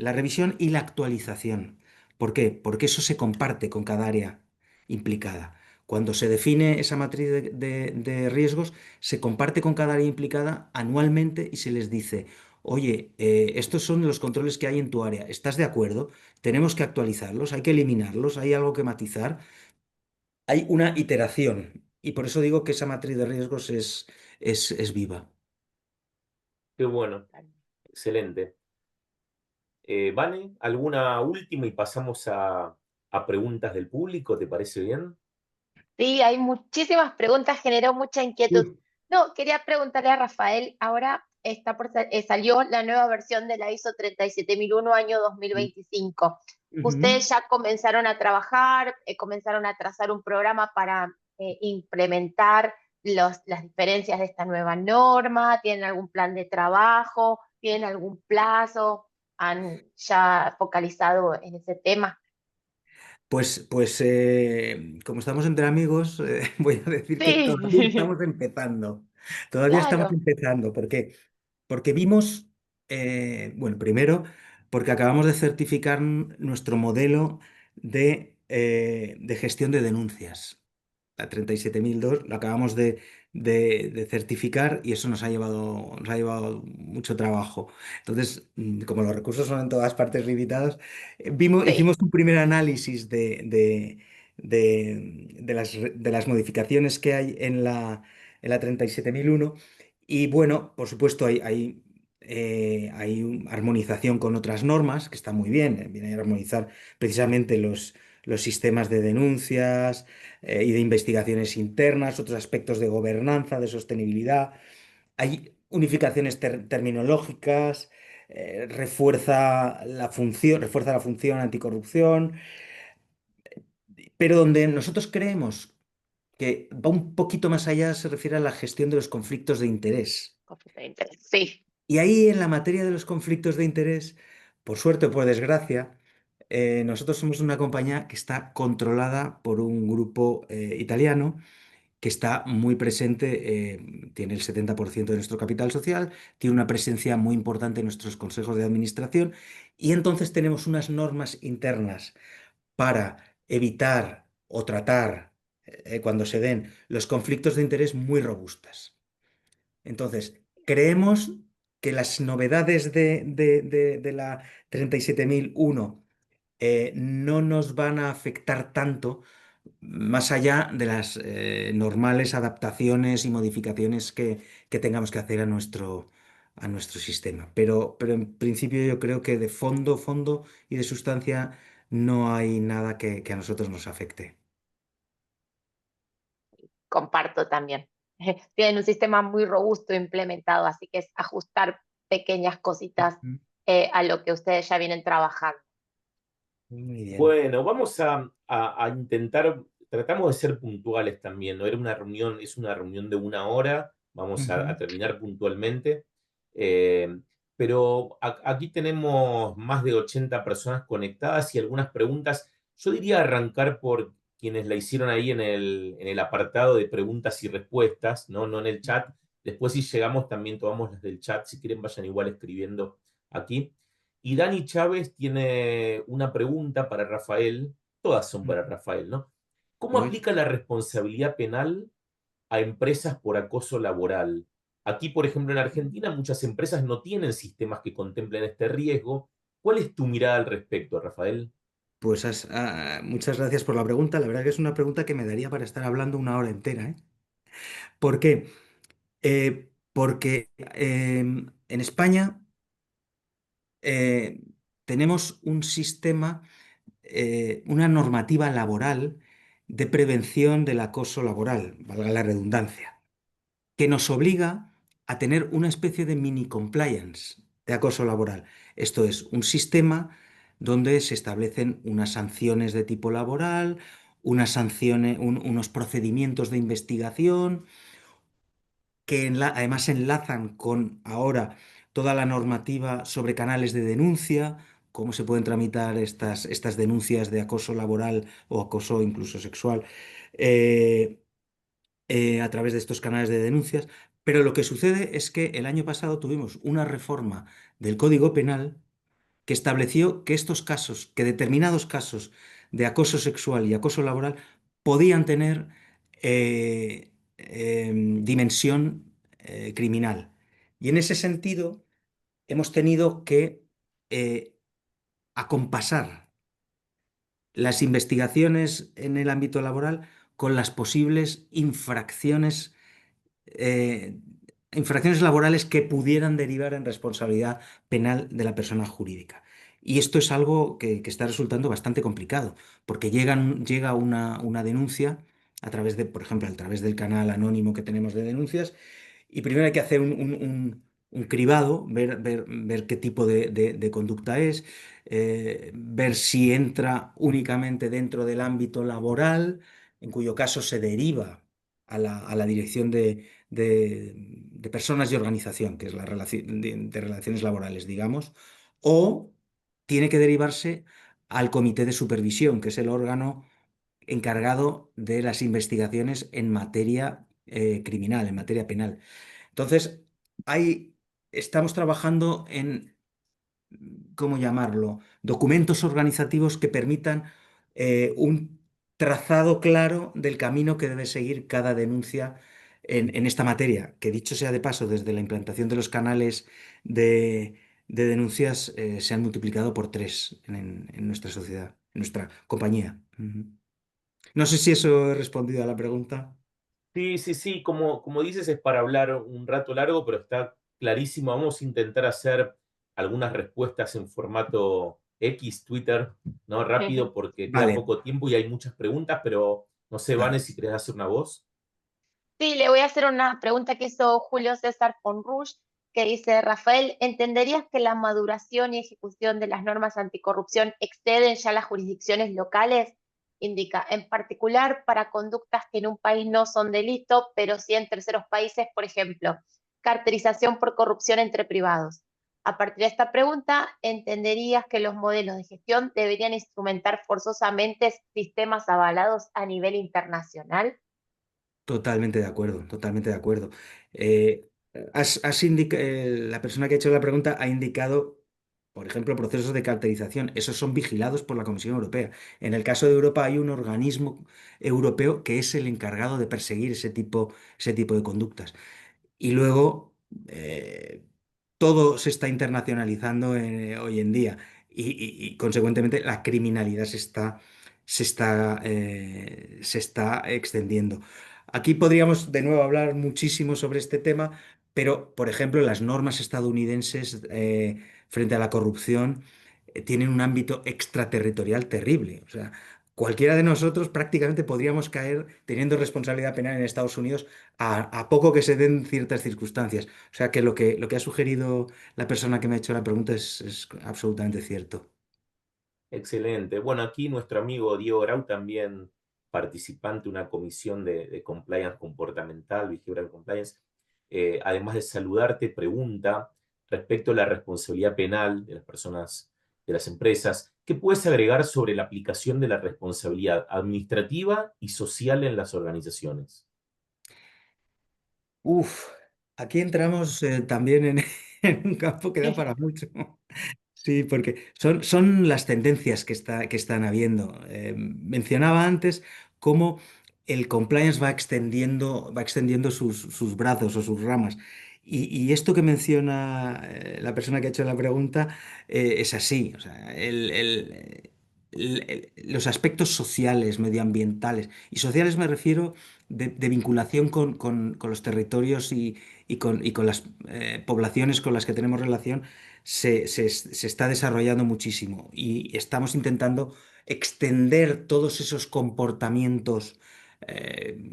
y la actualización. ¿Por qué? Porque eso se comparte con cada área implicada. Cuando se define esa matriz de riesgos, se comparte con cada área implicada anualmente y se les dice, oye, estos son los controles que hay en tu área. ¿Estás de acuerdo? Tenemos que actualizarlos, hay que eliminarlos, hay algo que matizar. Hay una iteración y por eso digo que esa matriz de riesgos es viva. Qué bueno, excelente. Vane, ¿alguna última y pasamos a preguntas del público? ¿Te parece bien? Sí, hay muchísimas preguntas, generó mucha inquietud. Uy. No, quería preguntarle a Rafael, ahora salió la nueva versión de la ISO 37001 año 2025. Ujú. ¿Ustedes ya comenzaron a trabajar, comenzaron a trazar un programa para implementar las diferencias de esta nueva norma? ¿Tienen algún plan de trabajo? ¿Tienen algún plazo? ¿Han ya focalizado en ese tema? Como estamos entre amigos, voy a decir que Sí, todavía estamos empezando. Todavía estamos claro. empezando. ¿Por qué? Porque vimos, bueno, primero, porque acabamos de certificar nuestro modelo de gestión de denuncias. La 37002 la acabamos de certificar y eso nos ha llevado mucho trabajo. Entonces, como los recursos son en todas partes limitados, Sí. hicimos un primer análisis de las modificaciones que hay en la 37001 y bueno, por supuesto hay armonización con otras normas que está muy bien, viene a armonizar precisamente los sistemas de denuncias y de investigaciones internas, otros aspectos de gobernanza, de sostenibilidad. Hay unificaciones terminológicas, refuerza la función anticorrupción, pero donde nosotros creemos que va un poquito más allá se refiere a la gestión de los conflictos de interés. Conflicto de interés. Sí, Y ahí en la materia de los conflictos de interés, por suerte o por desgracia, nosotros somos una compañía que está controlada por un grupo italiano que está muy presente, tiene el 70% de nuestro capital social, tiene una presencia muy importante en nuestros consejos de administración y entonces tenemos unas normas internas para evitar o tratar, cuando se den, los conflictos de interés muy robustas. Entonces, creemos que las novedades de la 37001 no nos van a afectar tanto más allá de las normales adaptaciones y modificaciones que tengamos que hacer a nuestro sistema. Pero en principio yo creo que de fondo y de sustancia no hay nada que a nosotros nos afecte. comparto también. Tienen un sistema muy robusto implementado, así que es ajustar pequeñas cositas Ujú. a lo que ustedes ya vienen trabajando. Muy bien. Bueno, vamos a intentar, tratamos de ser puntuales también, ¿no? Es una reunión de 1 hora, vamos a Ujú. terminar puntualmente. Eh, pero aquí tenemos más de 80 personas conectadas y algunas preguntas. Yo diría arrancar por quienes la hicieron ahí en el apartado de preguntas y respuestas, ¿no? No en el chat. Después, si llegamos, también tomamos las del chat. Si quieren, vayan igual escribiendo aquí. Y Dani Chávez tiene una pregunta para Rafael, todas son para Rafael, ¿no? ¿Cómo Uy. aplica la responsabilidad penal a empresas por acoso laboral? Aquí, por ejemplo, en Argentina, muchas empresas no tienen sistemas que contemplen este riesgo. ¿Cuál es tu mirada al respecto, Rafael? Pues muchas gracias por la pregunta. La verdad que es una pregunta que me daría para estar hablando una hora entera, ¿eh? ¿Por qué? Porque en España eh, tenemos un sistema, una normativa laboral de prevención del acoso laboral, valga la redundancia, que nos obliga a tener una especie de mini compliance de acoso laboral. Esto es un sistema donde se establecen unas sanciones de tipo laboral, unas sanciones, unos procedimientos de investigación, que además enlazan con ahora toda la normativa sobre canales de denuncia, cómo se pueden tramitar estas denuncias de acoso laboral o acoso incluso sexual eh, a través de estos canales de denuncias. Pero lo que sucede es que el año pasado tuvimos una reforma del Código Penal que estableció que estos casos, que determinados casos de acoso sexual y acoso laboral podían tener dimensión criminal. Y en ese sentido hemos tenido que eh, acompasar las investigaciones en el ámbito laboral con las posibles eh, infracciones laborales que pudieran derivar en responsabilidad penal de la persona jurídica. Y esto es algo que está resultando bastante complicado, porque llega una denuncia a través de, por ejemplo, a través del canal anónimo que tenemos de denuncias, y primero hay que hacer un cribado, ver qué tipo de conducta es, ver si entra únicamente dentro del ámbito laboral, en cuyo caso se deriva a la dirección de personas y organización, que es la relación de relaciones laborales, digamos, o tiene que derivarse al comité de supervisión, que es el órgano encargado de las investigaciones en materia criminal, en materia penal. Entonces, estamos trabajando en, ¿cómo llamarlo? Documentos organizativos que permitan un trazado claro del camino que debe seguir cada denuncia en esta materia, que dicho sea de paso, desde la implantación de los canales de denuncias se han multiplicado por 3 en nuestra sociedad, en nuestra compañía. Ujú. No sé si eso he respondido a la pregunta. Sí, sí, sí, como dices, es para hablar un rato largo, pero está clarísimo. Vamos a intentar hacer algunas respuestas en formato X, Twitter, ¿no? Rápido, porque queda Vale, poco tiempo y hay muchas preguntas, pero no sé, Vane, vale. si querés hacer una voz. Sí, le voy a hacer una pregunta que hizo Julio César Fonrush, que dice, Rafael, ¿entenderías que la maduración y ejecución de las normas anticorrupción exceden ya las jurisdicciones locales? Indica, en particular para conductas que en un país no son delito, pero sí en terceros países, por ejemplo, carterización por corrupción entre privados. A partir de esta pregunta, ¿entenderías que los modelos de gestión deberían instrumentar forzosamente sistemas avalados a nivel internacional? Totalmente de acuerdo, totalmente de acuerdo. Eh, la persona que ha hecho la pregunta ha indicado, por ejemplo, procesos de caracterización. Esos son vigilados por la Comisión Europea. En el caso de Europa hay un organismo europeo que es el encargado de perseguir ese tipo de conductas. Y luego todo se está internacionalizando hoy en día y, consecuentemente la criminalidad se está extendiendo. Aquí podríamos de nuevo hablar muchísimo sobre este tema, pero por ejemplo las normas estadounidenses frente a la corrupción tienen un ámbito extraterritorial terrible. O sea, cualquiera de nosotros prácticamente podríamos caer teniendo responsabilidad penal en Estados Unidos a poco que se den ciertas circunstancias. O sea que lo que ha sugerido la persona que me ha hecho la pregunta es absolutamente cierto. Excelente. Bueno, aquí nuestro amigo Diego Grau, también participante de una comisión de compliance comportamental, behavioral compliance, además de saludarte, pregunta respecto a la responsabilidad penal de las personas, de las empresas, ¿qué puedes agregar sobre la aplicación de la responsabilidad administrativa y social en las organizaciones? Uf, aquí entramos también en un campo que da para mucho. Sí, porque son las tendencias que están habiendo. Mencionaba antes cómo el compliance va extendiendo sus brazos o sus ramas. Y esto que menciona la persona que ha hecho la pregunta es así. O sea, los aspectos sociales, medioambientales, y sociales me refiero de vinculación con los territorios y con las poblaciones con las que tenemos relación se está desarrollando muchísimo y estamos intentando extender todos esos comportamientos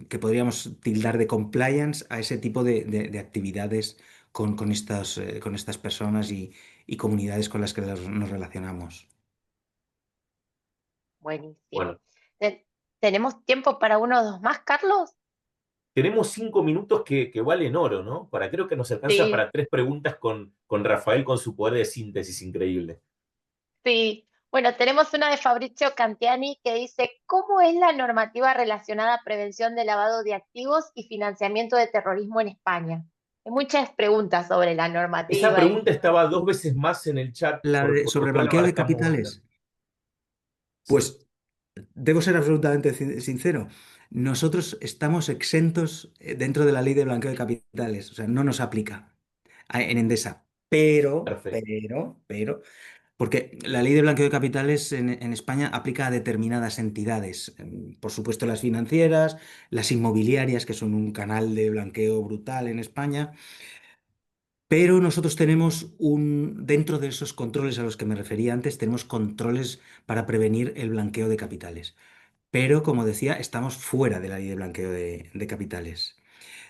que podríamos tildar de compliance a ese tipo de actividades con estas personas y comunidades con las que nos relacionamos. Buenísimo. Bueno, ¿Tenemos tiempo para uno o dos más, Carlos? tenemos 5 minutos que valen oro, ¿no? Creo que nos alcanza Sí, para 3 preguntas con Rafael con su poder de síntesis increíble. sí. Bueno, tenemos una de Fabrizio Cantiani que dice, ¿cómo es la normativa relacionada a prevención de lavado de activos y financiamiento de terrorismo en España? Hay muchas preguntas sobre la Esa normativa pregunta y estaba 2 veces más en el chat, por lo Sobre cual blanqueo ahora de estamos bastante. capitales, Sí, pues debo ser absolutamente sincero. Nosotros estamos exentos dentro de la ley de blanqueo de capitales, o sea, no nos aplica en Endesa. perfecto. Porque la ley de blanqueo de capitales en España aplica a determinadas entidades. Por supuesto, las financieras, las inmobiliarias, que son un canal de blanqueo brutal en España. Pero nosotros tenemos dentro de esos controles a los que me refería antes, tenemos controles para prevenir el blanqueo de capitales. Pero, como decía, estamos fuera de la ley de blanqueo de capitales.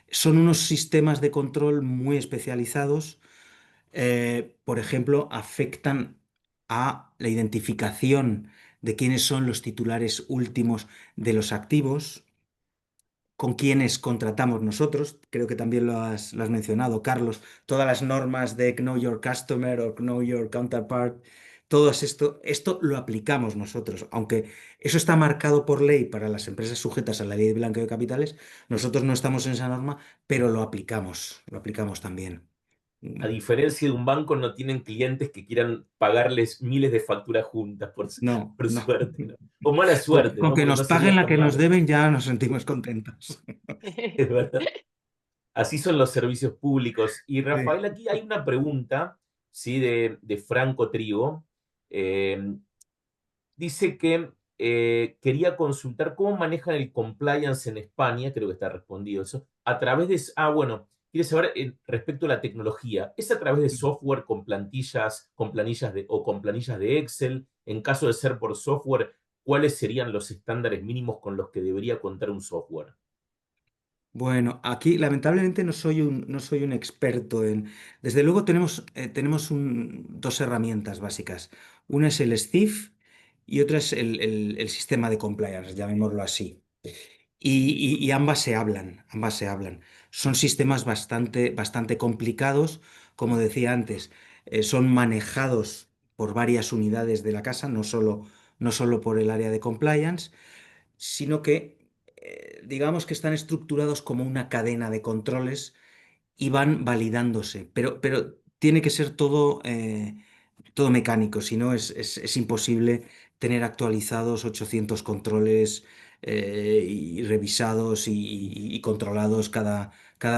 Son unos sistemas de control muy especializados. Por ejemplo, afectan a la identificación de quiénes son los titulares últimos de los activos, con quiénes contratamos nosotros. Creo que también lo has mencionado, Carlos. Todas las normas de Know Your Customer o Know Your Counterpart, todo esto lo aplicamos nosotros. Aunque eso está marcado por ley para las empresas sujetas a la ley de blanqueo de capitales, nosotros no estamos en esa norma, pero lo aplicamos también. A diferencia de un banco, no tienen clientes que quieran pagarles miles de facturas juntas, No, por no. suerte, ¿no? O mala suerte, Con ¿no? que Porque nos no paguen sería la tan que nos malo, deben ya nos sentimos contentos. es verdad. Así son los servicios públicos. Y Sí. Rafael, aquí hay una pregunta, ¿sí? De Franco Trigo. Eh, Dice que quería consultar cómo manejan el compliance en España, creo que está respondido eso, a través de... bueno, quiere saber respecto a la tecnología, ¿es a través de software o con planillas de Excel? En caso de ser por software, ¿cuáles serían los estándares mínimos con los que debería contar un software? Bueno, aquí lamentablemente no soy un experto en... Desde luego tenemos dos herramientas básicas. Una es el SCIF y otra es el sistema de compliance, llamémoslo así. Y ambas se hablan. Son sistemas bastante complicados, como decía antes, son manejados por varias unidades de la casa, no solo por el área de compliance, sino que digamos que están estructurados como una cadena de controles y van validándose, pero tiene que ser todo mecánico, si no es imposible tener actualizados 800 controles y revisados y controlados cada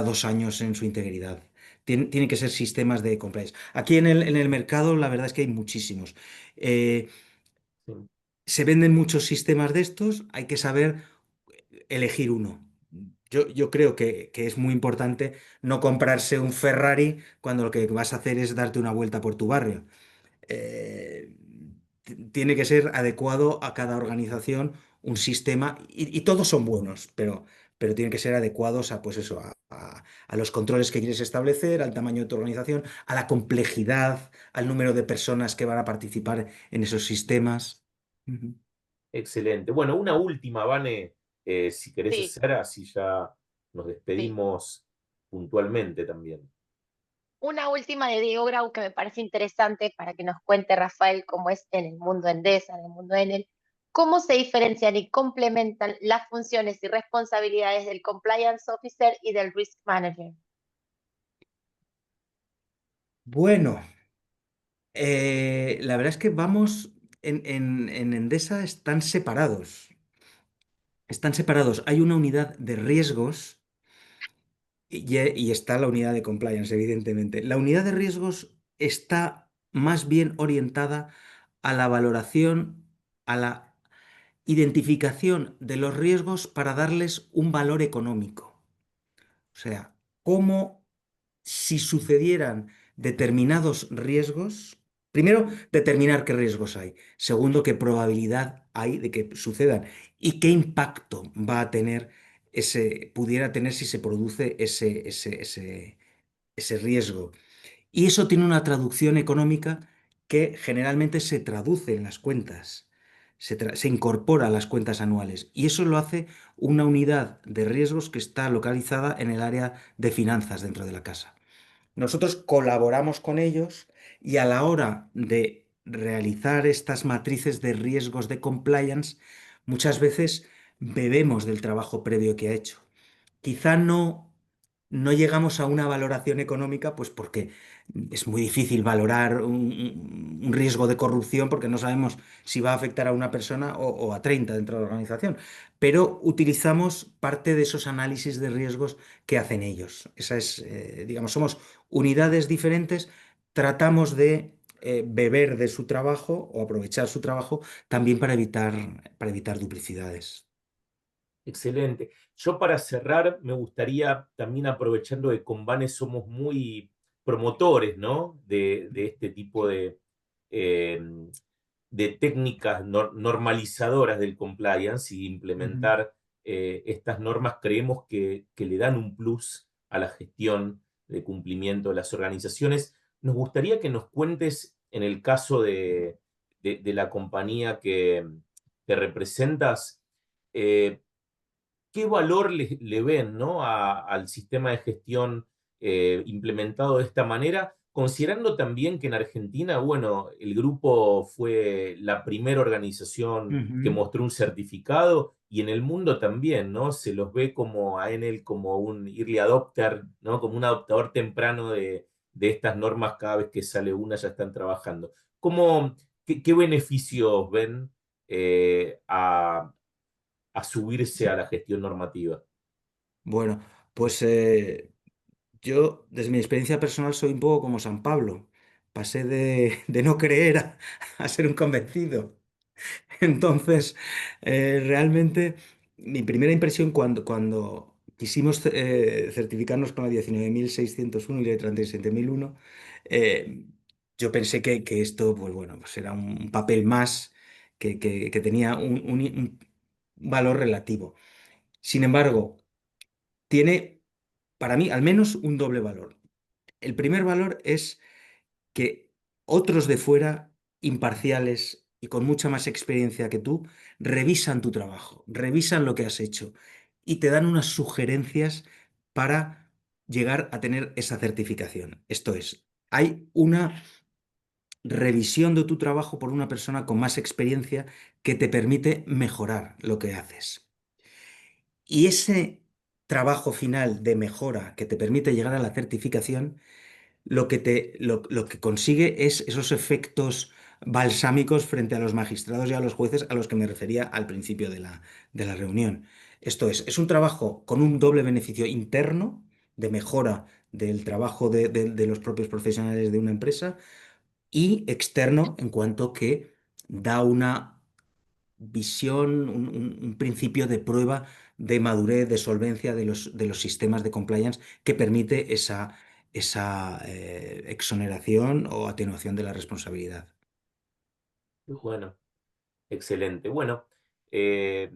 2 años en su integridad. Tienen que ser sistemas de compliance. Aquí en el mercado la verdad es que hay muchísimos. Eh, Sí. Se venden muchos sistemas de estos, hay que saber elegir uno. Yo creo que es muy importante no comprarse un Ferrari cuando lo que vas a hacer es darte una vuelta por tu barrio. Eh, Tiene que ser adecuado a cada organización un sistema y todos son buenos, pero tienen que ser adecuados a, pues eso, a los controles que quieres establecer, al tamaño de tu organización, a la complejidad, al número de personas que van a participar en esos sistemas. Ujú. Excelente. Bueno, una última, Vane, si querés Sí, hacer, así ya nos sí. despedimos puntualmente también. Una última de Diego Grau que me parece interesante para que nos cuente Rafael cómo es en el mundo Endesa, en el mundo Enel, cómo se diferencian y complementan las funciones y responsabilidades del Compliance Officer y del Risk Manager. Bueno. La verdad es que vamos, en Endesa están separados. Están separados. Hay una unidad de riesgos y está la unidad de compliance, evidentemente. La unidad de riesgos está más bien orientada a la valoración, a la identificación de los riesgos para darles un valor económico. O sea, cómo si sucedieran determinados riesgos, primero, determinar qué riesgos hay. Segundo, qué probabilidad hay de que sucedan y qué impacto va a tener pudiera tener si se produce ese riesgo. Y eso tiene una traducción económica que generalmente se traduce en las cuentas. se incorpora a las cuentas anuales y eso lo hace una unidad de riesgos que está localizada en el área de finanzas dentro de la casa. Nosotros colaboramos con ellos y a la hora de realizar estas matrices de riesgos de compliance, muchas veces bebemos del trabajo previo que ha hecho. Quizá no llegamos a una valoración económica, pues porque es muy difícil valorar un riesgo de corrupción porque no sabemos si va a afectar a una persona o a 30 dentro de la organización. Pero utilizamos parte de esos análisis de riesgos que hacen ellos. Esa es, digamos, somos unidades diferentes, tratamos de beber de su trabajo o aprovechar su trabajo también para evitar duplicidades. Excelente. Yo para cerrar me gustaría también aprovechando que con Vane somos muy promotores, ¿no? de este tipo eh, de técnicas normalizadoras del compliance y Ujú. implementar estas normas creemos que le dan un plus a la gestión de cumplimiento de las organizaciones. Nos gustaría que nos cuentes en el caso de la compañía que representas, eh, ¿qué valor le ven, ¿no? al sistema de gestión implementado de esta manera? Considerando también que en Argentina, bueno, el grupo fue la primera organización que Ujú. mostró un certificado y en el mundo también, ¿no? Se los ve como a Enel como un early adopter, ¿no? Como un adoptador temprano de estas normas, cada vez que sale una ya están trabajando. ¿Qué beneficios ven a subirse a la gestión normativa? Bueno, pues yo, desde mi experiencia personal, soy un poco como San Pablo. Pasé de no creer a ser un convencido. Entonces, realmente, mi primera impresión cuando quisimos certificarnos con la 19.601 y la 37.001, eh, yo pensé que esto, pues bueno, pues era un papel más que tenía un valor relativo. Sin embargo, tiene, para mí, al menos un doble valor. El primer valor es que otros de fuera, imparciales y con mucha más experiencia que tú, revisan tu trabajo, revisan lo que has hecho y te dan unas sugerencias para llegar a tener esa certificación. Esto es, hay una revisión de tu trabajo por una persona con más experiencia que te permite mejorar lo que haces. Y ese trabajo final de mejora que te permite llegar a la certificación lo que consigue es esos efectos balsámicos frente a los magistrados y a los jueces a los que me refería al principio de la reunión. Esto es un trabajo con un doble beneficio interno de mejora del trabajo de los propios profesionales de una empresa y externo en cuanto que da una visión, un principio de prueba de madurez, de solvencia de los sistemas de compliance que permite esa exoneración o atenuación de la responsabilidad. Bueno, excelente. Bueno, eh,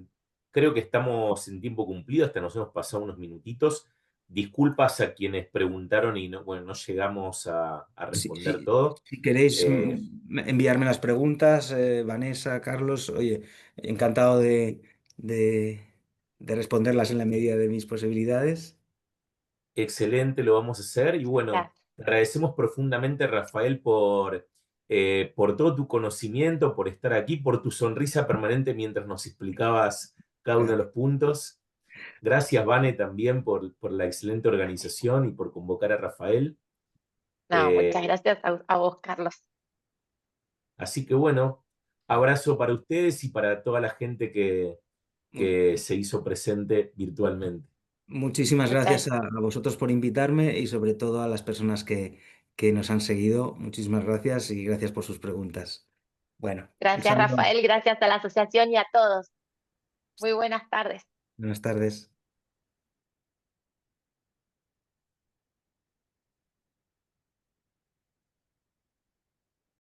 creo que estamos en tiempo cumplido, hasta nos hemos pasado unos minutitos. Disculpas a quienes preguntaron y no, bueno, no llegamos a responder todo. Si queréis Eh, enviarme las preguntas, Vanessa, Carlos, oye, encantado de, de responderlas en la medida de mis posibilidades. Excelente, lo vamos a hacer. Y bueno, Gracias. te agradecemos profundamente, Rafael, por todo tu conocimiento, por estar aquí, por tu sonrisa permanente mientras nos explicabas cada uno de los puntos. Gracias, Vane, también por la excelente organización y por convocar a Rafael. No, muchas Eh, gracias a vos, Carlos. Así que bueno, abrazo para ustedes y para toda la gente que se hizo presente virtualmente. Muchísimas gracias Muchas a vosotros por invitarme y sobre todo a las personas que nos han seguido. Muchísimas gracias y gracias por sus preguntas. Bueno, un gracias, saludo. Rafael, gracias a la asociación y a todos. Muy buenas tardes. Buenas tardes.